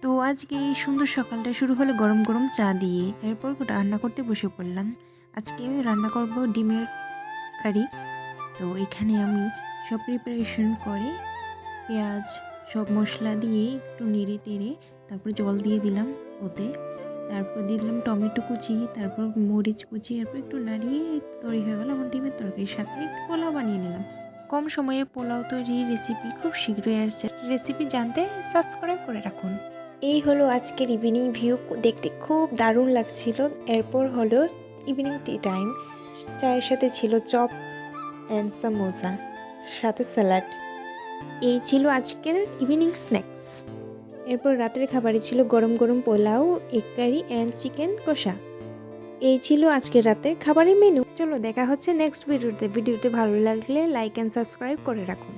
তো আজকে এই সুন্দর সকালটা শুরু হলো গরম গরম চা দিয়ে। এরপর রান্না করতে বসে পড়লাম। আজকে রান্না করব ডিমের কারি। তো এখানে আমি সব প্রিপারেশন করে পেঁয়াজ সব মশলা দিয়ে একটু নেড়ে টেড়ে তারপর জল দিয়ে দিলাম ওতে। তারপর দিয়ে দিলাম টমেটো কুচি, তারপর মরিচ কুচি, এরপর একটু নাড়িয়ে তৈরি হয়ে গেল আমার ডিমের তরকারির সাথে একটু পোলাও বানিয়ে নিলাম। কম সময়ে পোলাও তৈরির রেসিপি খুব শীঘ্রই আসছে। রেসিপি জানতে সাবস্ক্রাইব করে রাখুন। এই হলো আজকের ইভিনিং ভিউ, দেখতে খুব দারুণ লাগছিল। এরপর হলো ইভিনিং টি টাইম। চায়ের সাথে ছিল চপ অ্যান্ড সামোসা, সাথে স্যালাড। এই ছিল আজকের ইভিনিং স্ন্যাক্স। এরপর রাতের খাবারে ছিল গরম গরম pulao, egg curry and chicken কষা। এই ছিল আজকের রাতের খাবারের মেনু। চলো দেখা হচ্ছে নেক্সট ভিডিওতে। ভিডিওতে ভালো লাগলে লাইক অ্যান্ড সাবস্ক্রাইব করে রাখুন।